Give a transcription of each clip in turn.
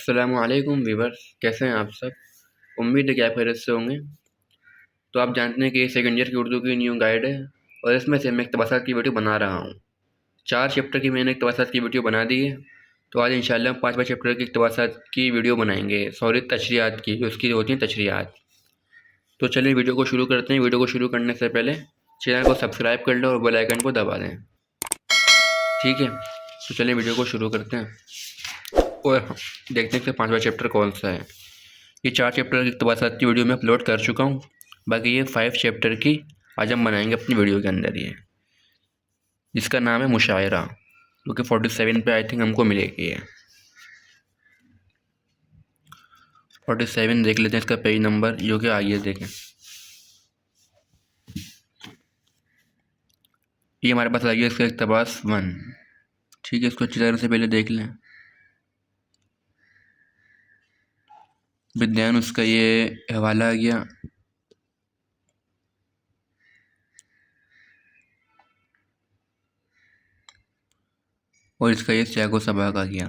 अस्सलामुअलैकुम वीवर्स, कैसे हैं आप सब। उम्मीद है कि आप खैरियत से होंगे। तो आप जानते हैं कि ये सेकंड ईयर की उर्दू की न्यू गाइड है और इसमें से मैं इक़्तिबासात की वीडियो बना रहा हूँ। 4 चैप्टर की मैंने इक़्तिबासात की वीडियो बना दी है। तो आज इंशाल्लाह 5वां चैप्टर की इक़्तिबासात की वीडियो बनाएंगे, सॉरी तशरीहात की, जो उसकी होती हैं तशरीहात। तो चलिए वीडियो को शुरू करते हैं। वीडियो को शुरू करने से पहले चैनल को सब्सक्राइब कर लो और बेल आइकन को दबा दें, ठीक है। तो चलिए वीडियो को शुरू करते हैं और देखते हैं कि 5वां चैप्टर कौन सा है। ये 4 चैप्टर की इक़्तिबासात की वीडियो मैं अपलोड कर चुका हूँ। बाकी ये 5 चैप्टर की आज हम बनाएंगे अपनी वीडियो के अंदर, ये जिसका नाम है मुशायरा, जो कि 47 पे आई थिंक हमको मिलेगी। ये 47 देख लेते हैं इसका पेज नंबर, जो कि आइए देखें। ये हमारे पास आ गया इसका इक़्तिबास 1, ठीक है। इसको अच्छी तरह से पहले देख लें। विद्यान उसका ये हवाला आ गया, और इसका ये सियागो सबाक आ गया।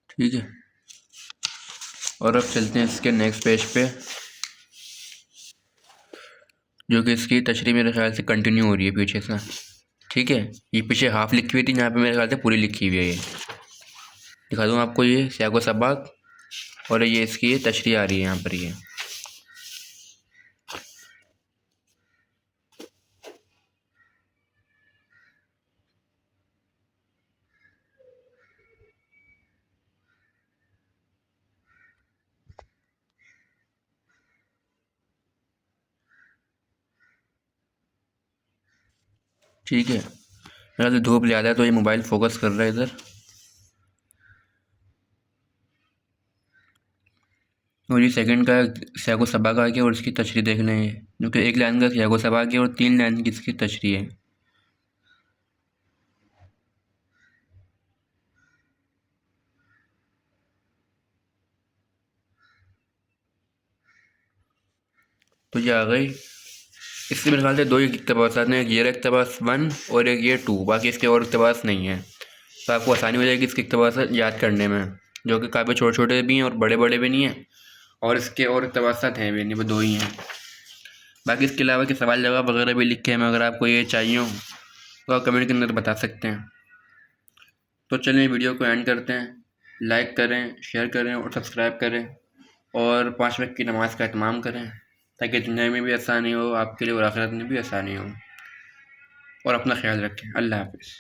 ठीक है, और अब चलते हैं इसके नेक्स्ट पेज पे, जो कि इसकी तशरीह मेरे ख्याल से कंटिन्यू हो रही है पीछे से, ठीक है। ये पीछे हाफ लिखी हुई थी, यहाँ पे मेरे ख्याल से पूरी लिखी हुई है। ये दिखा दूँ आपको, ये सियागो सबाक, और ये इसकी ये तशरीह आ रही है यहाँ पर। ये ठीक है। मेरा तो धूप ज़्यादा है तो ये मोबाइल फोकस कर रहा है इधर। और ये सेकंड का सियागो सबाक आ गया और इसकी तशरीह देख लें, जो कि 1 लाइन का सियागो सबाक है और 3 लाइन की इसकी तशरीह है। तो ये आ गई। इससे मेरे ख्याल से 2 ही इक़्तिबासात हैं, एक ये इक़्तिबास 1 और एक ये 2, बाकी इसके और इक़्तिबास नहीं है। तो आपको आसानी हो जाएगी इसके इक़्तिबासात याद करने में, जो कि काफ़ी छोटे छोटे भी हैं और बड़े बड़े भी नहीं हैं, और इसके और इक़्तिबासात हैं भी नहीं, वो 2 ही हैं। बाकी इसके अलावा के सवाल जवाब वगैरह भी लिखे हैं, अगर आपको ये चाहिए हो तो आप कमेंट के अंदर बता सकते हैं। तो चलिए वीडियो को एंड करते हैं। लाइक करें, शेयर करें और सब्सक्राइब करें, और 5 वक्त की नमाज़ का एहतमाम करें, ताकि दुनिया में भी आसानी हो आपके लिए और आखिरत में भी आसानी हो। और अपना ख्याल रखें। अल्लाह हाफ़िज़।